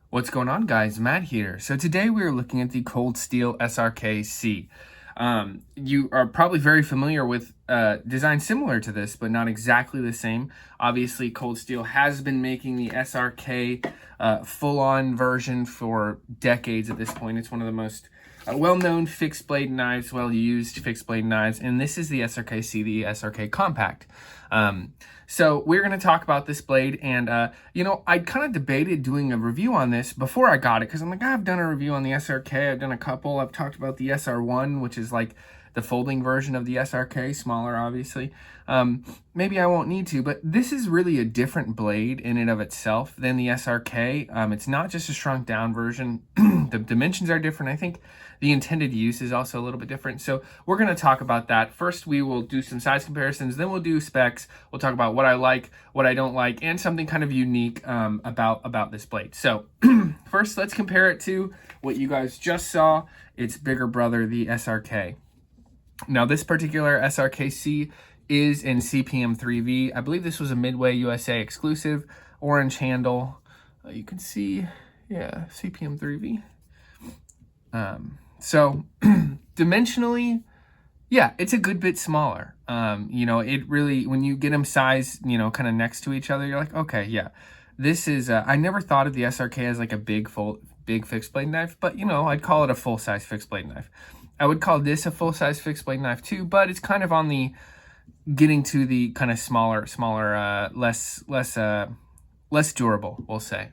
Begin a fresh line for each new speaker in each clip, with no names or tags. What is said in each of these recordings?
What's going on, guys? Matt here. So today we are looking at the Cold Steel SRK-C. You are probably very familiar with design similar to this, but not exactly the same. Obviously, Cold Steel has been making the SRK full-on version for decades at this point. It's one of the most well-known fixed blade knives, well-used fixed blade knives, and this is the SRK-C, the SRK Compact. So we're going to talk about this blade, and I kind of debated doing a review on this before I got it, because I'm like, I've done a review on the SRK, I've done a couple, I've talked about the SR1, which is like the folding version of the SRK, smaller obviously. Maybe I won't need to, but this is really a different blade in and of itself than the SRK. It's not just a shrunk down version. The dimensions are different. I think the intended use is also a little bit different. So we're going to talk about that. First, we will do some size comparisons. Then we'll do specs. We'll talk about what I like, what I don't like, and something kind of unique about this blade. So first, let's compare it to what you guys just saw. Its bigger brother, the SRK. Now, this particular SRK-C is in CPM 3V. I believe this was a Midway USA exclusive, orange handle. You can see, yeah, CPM 3V. So dimensionally, yeah, it's a good bit smaller. It really, when you get them sized, kind of next to each other, you're like, okay, yeah, this is, I never thought of the SRK as like a big fixed blade knife, but I'd call it a full size fixed blade knife. I would call this a full size fixed blade knife too, but it's kind of on the getting to the kind of smaller, less durable, we'll say,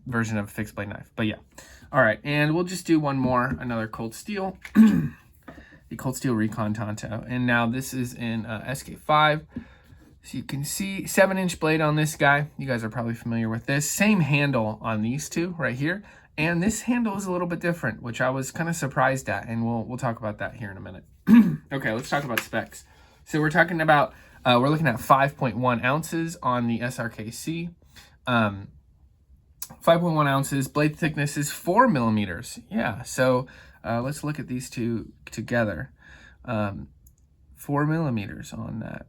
version of a fixed blade knife. But yeah. All right, and we'll just do one more, another Cold Steel, the Cold Steel Recon Tonto. And now this is in SK5. So you can see 7-inch blade on this guy. You guys are probably familiar with this. Same handle on these two right here. And this handle is a little bit different, which I was kind of surprised at, and we'll talk about that here in a minute. Okay, let's talk about specs. So we're talking about, we're looking at 5.1 ounces on the SRK-C. 5.1 ounces, blade thickness is 4 millimeters. Yeah, so let's look at these two together. 4 millimeters on that.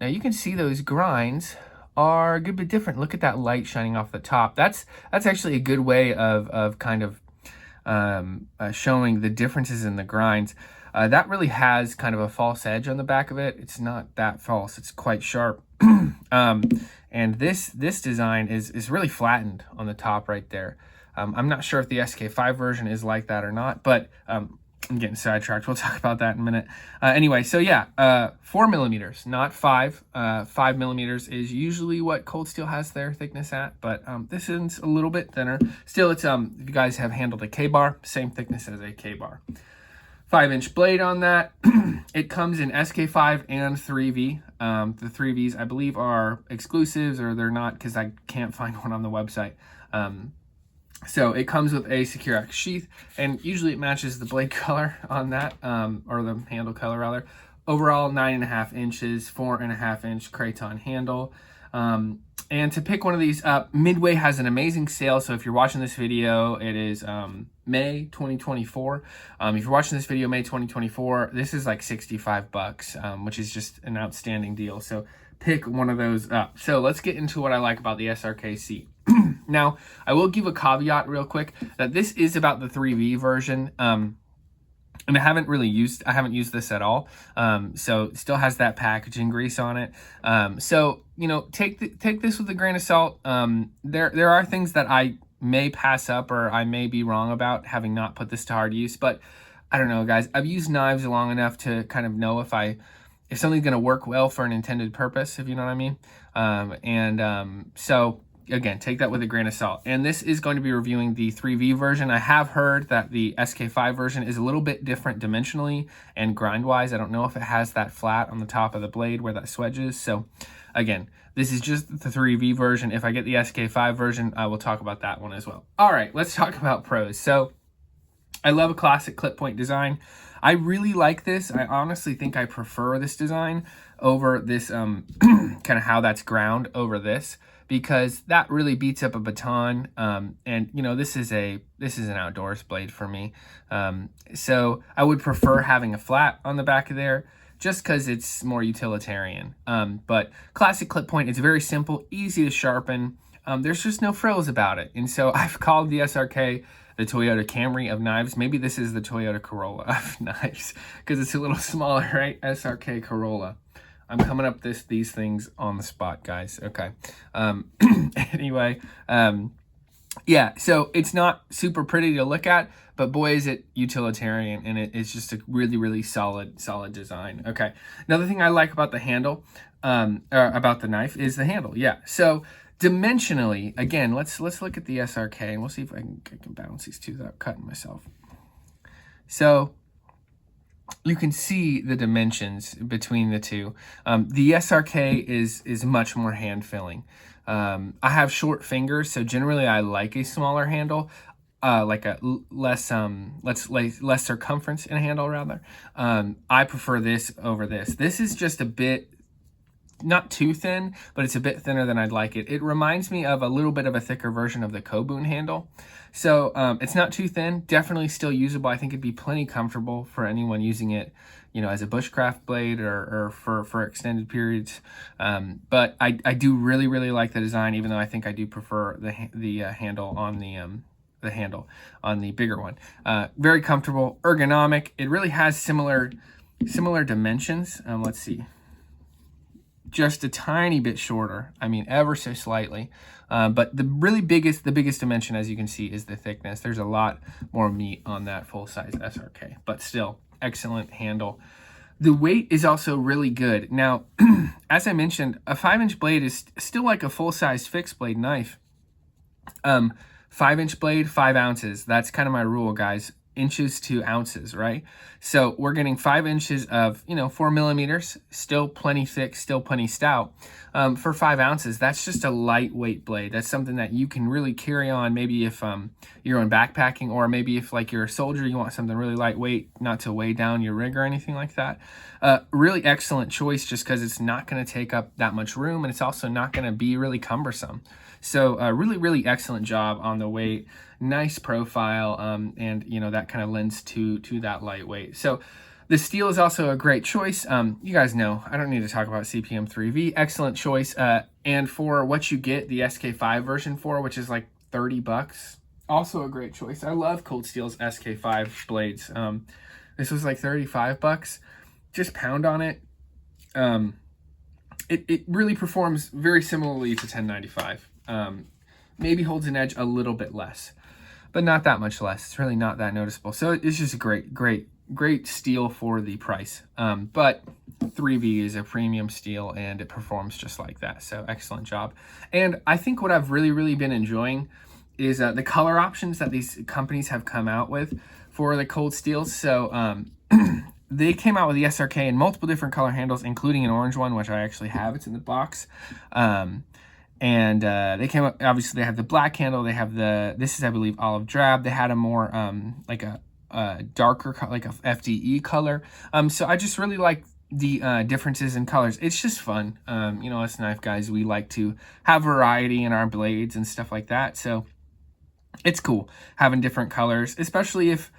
Now you can see those grinds are a good bit different. Look at that light shining off the top. That's actually a good way of kind of showing the differences in the grinds. That really has kind of a false edge on the back of it. It's not that false. It's quite sharp. And this design is really flattened on the top right there. I'm not sure if the SK5 version is like that or not, but I'm getting sidetracked. We'll talk about that in a minute. Anyway, so yeah, 4 millimeters, not 5. 5 millimeters is usually what Cold Steel has their thickness at, but this is a little bit thinner. Still, it's if you guys have handled a K-bar, same thickness as a K-bar. 5-inch blade on that. It comes in SK5 and 3V. The 3Vs, I believe, are exclusives, or they're not, because I can't find one on the website. So it comes with a Secure X sheath, and usually it matches the blade color on that, or the handle color rather. Overall, 9.5 inches, 4.5-inch Craton handle. And to pick one of these up, Midway has an amazing sale. So if you're watching this video, it is May 2024. If you're watching this video May 2024, this is like $65, which is just an outstanding deal. So pick one of those up. So let's get into what I like about the SRK-C. Now, I will give a caveat real quick that this is about the 3V version. And I haven't used this at all. So it still has that packaging grease on it. So, take this with a grain of salt. There are things that I may pass up, or I may be wrong about, having not put this to hard use, but I don't know, guys. I've used knives long enough to kind of know if something's going to work well for an intended purpose, if you know what I mean. So again, take that with a grain of salt. And this is going to be reviewing the 3V version. I have heard that the SK5 version is a little bit different dimensionally and grind-wise. I don't know if it has that flat on the top of the blade where that swedge is. So again, this is just the 3V version. If I get the SK5 version, I will talk about that one as well. All right, let's talk about pros. So I love a classic clip point design. I really like this. I honestly think I prefer this design over this, kind of how that's ground over this, because that really beats up a baton. And this is an outdoors blade for me. So I would prefer having a flat on the back of there, just because it's more utilitarian. But classic clip point, it's very simple, easy to sharpen. there's just no frills about it. And so I've called the SRK the Toyota Camry of knives. Maybe this is the Toyota Corolla of knives because it's a little smaller, right? SRK Corolla. I'm coming up these things on the spot, guys. Okay. Anyway, yeah, so it's not super pretty to look at, but boy, is it utilitarian, and it's just a really, really solid design. Okay. Another thing I like about the handle, or about the knife, is the handle. Yeah. So dimensionally, again, let's look at the SRK, and we'll see if I can balance these two without cutting myself. So you can see the dimensions between the two. The SRK is much more hand filling. I have short fingers, so generally I like a smaller handle, like a less circumference in a handle rather. I prefer this over this. This is just a bit, not too thin, but it's a bit thinner than I'd like it. It reminds me of a little bit of a thicker version of the Kobun handle. So it's not too thin, definitely still usable. I think it'd be plenty comfortable for anyone using it, you know, as a bushcraft blade or for extended periods. But I do really, really like the design, even though I think I do prefer the handle on the handle on the bigger one. Very comfortable, ergonomic. It really has similar dimensions. Let's see. Just a tiny bit shorter. I mean, ever so slightly. But the biggest dimension, as you can see, is the thickness. There's a lot more meat on that full-size SRK, but still, excellent handle. The weight is also really good. Now, as I mentioned, a 5-inch blade is still like a full-size fixed blade knife. 5-inch blade, 5 ounces. That's kind of my rule, guys. Inches to ounces, right? So we're getting 5 inches of, 4 millimeters, still plenty thick, still plenty stout. For 5 ounces, that's just a lightweight blade. That's something that you can really carry on, maybe if you're on backpacking, or maybe if like you're a soldier, you want something really lightweight, not to weigh down your rig or anything like that. Really excellent choice, just because it's not going to take up that much room, and it's also not going to be really cumbersome. So really, really excellent job on the weight. Nice profile, and that kind of lends to that lightweight. So the steel is also a great choice. You guys know I don't need to talk about CPM 3V. Excellent choice. And for what you get the SK5 version for, which is like $30, also a great choice. I love Cold Steel's SK5 blades. This was like $35. Just pound on it. It really performs very similarly to 1095. Maybe holds an edge a little bit less, but not that much less. It's really not that noticeable. So it's just a great steel for the price. But 3V is a premium steel, and it performs just like that. So excellent job. And I think what I've really, really been enjoying is the color options that these companies have come out with for the cold steels. So they came out with the SRK in multiple different color handles, including an orange one, which I actually have. It's in the box. And they came up, obviously they have the black handle, they have this is, I believe, olive drab. They had a more like a darker, like a FDE color. So I just really like the differences in colors. It's just fun. Us knife guys, we like to have variety in our blades and stuff like that. So it's cool having different colors, especially if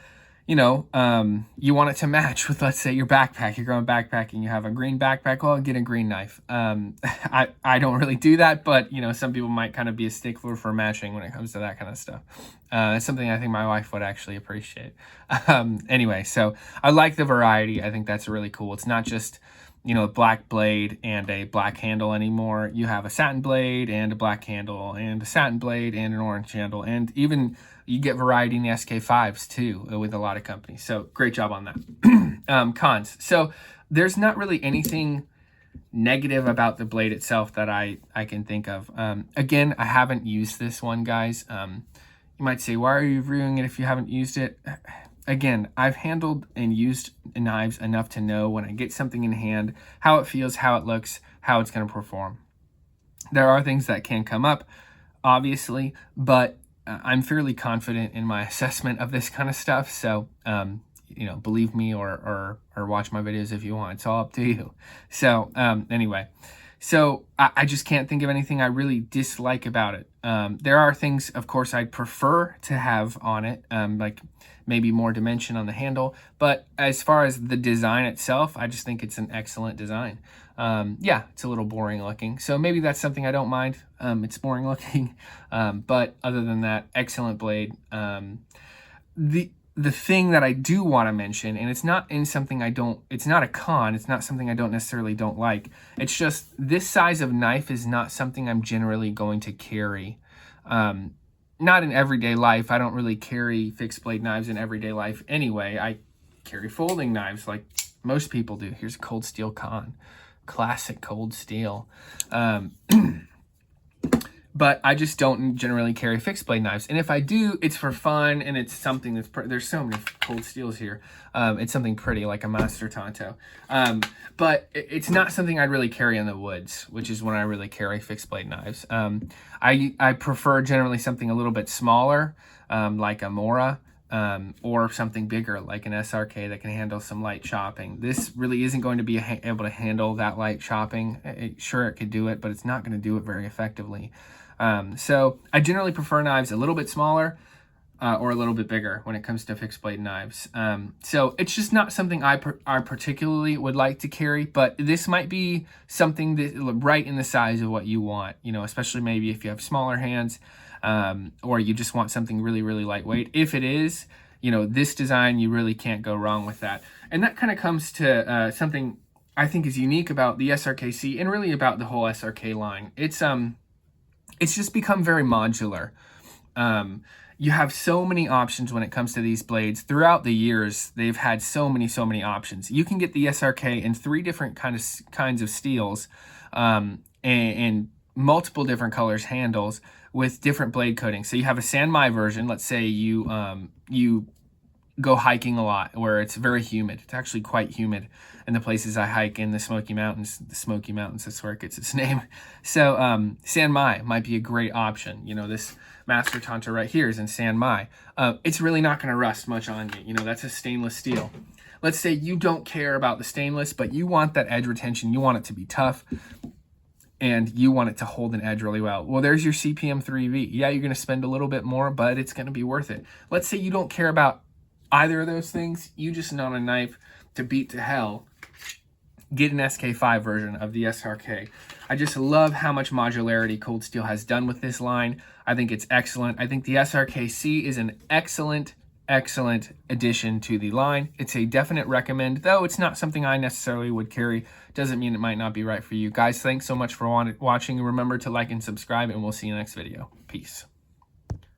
you want it to match with, let's say, your backpack. You're going backpacking, you have a green backpack, well, get a green knife. I don't really do that, but, some people might kind of be a stickler for matching when it comes to that kind of stuff. It's something I think my wife would actually appreciate. Anyway, so I like the variety. I think that's really cool. It's not just, a black blade and a black handle anymore. You have a satin blade and a black handle and a satin blade and an orange handle, and even you get variety in the SK5s too with a lot of companies. So great job on that. Cons. So there's not really anything negative about the blade itself that I can think of. Again, I haven't used this one, guys. You might say, why are you reviewing it if you haven't used it? Again, I've handled and used knives enough to know when I get something in hand, how it feels, how it looks, how it's going to perform. There are things that can come up, obviously, but I'm fairly confident in my assessment of this kind of stuff. So, believe me or watch my videos if you want. It's all up to you. So, anyway, So I just can't think of anything I really dislike about it. There are things, of course, I'd prefer to have on it, like maybe more dimension on the handle. But as far as the design itself, I just think it's an excellent design. Yeah, it's a little boring looking. So maybe that's something I don't mind. It's boring looking. But other than that, excellent blade. The thing that I do want to mention, and it's not in something it's not a con, it's not something I don't necessarily don't like. It's just this size of knife is not something I'm generally going to carry. Not in everyday life. I don't really carry fixed blade knives in everyday life anyway. I carry folding knives like most people do. Here's a cold steel con. Classic cold steel. But I just don't generally carry fixed blade knives. And if I do, it's for fun, and it's something that's, there's so many cold steels here. It's something pretty, like a Master Tonto. But it's not something I'd really carry in the woods, which is when I really carry fixed blade knives. I prefer generally something a little bit smaller, like a Mora, or something bigger, like an SRK that can handle some light chopping. This really isn't going to be able to handle that light chopping. Sure, it could do it, but it's not going to do it very effectively. So I generally prefer knives a little bit smaller or a little bit bigger when it comes to fixed blade knives. So it's just not something I particularly would like to carry, but this might be something that right in the size of what you want, you know, especially maybe if you have smaller hands, or you just want something really, really lightweight. If it is, you know, this design, you really can't go wrong with that. And that kind of comes to something I think is unique about the SRK-C and really about the whole SRK line. It's just become very modular. You have so many options when it comes to these blades. Throughout the years, they've had so many options. You can get the SRK in 3 different kinds of steels, and multiple different colors handles with different blade coatings. So you have a Sanmai version. Let's say you go hiking a lot where it's very humid. It's actually quite humid in the places I hike in the Smoky Mountains. The Smoky Mountains, that's where it gets its name. So Sanmai might be a great option. You know, this Master Tonto right here is in Sanmai. It's really not going to rust much on you. You know, that's a stainless steel. Let's say you don't care about the stainless, but you want that edge retention. You want it to be tough, and you want it to hold an edge really well. Well, there's your CPM 3V. Yeah, you're going to spend a little bit more, but it's going to be worth it. Let's say you don't care about either of those things. You just want a knife to beat to hell. Get an SK5 version of the SRK. I just love how much modularity Cold Steel has done with this line. I think it's excellent. I think the SRK-C is an excellent addition to the line. It's a definite recommend, though it's not something I necessarily would carry. Doesn't mean it might not be right for you. Guys, thanks so much for watching. Remember to like and subscribe, and we'll see you next video. Peace.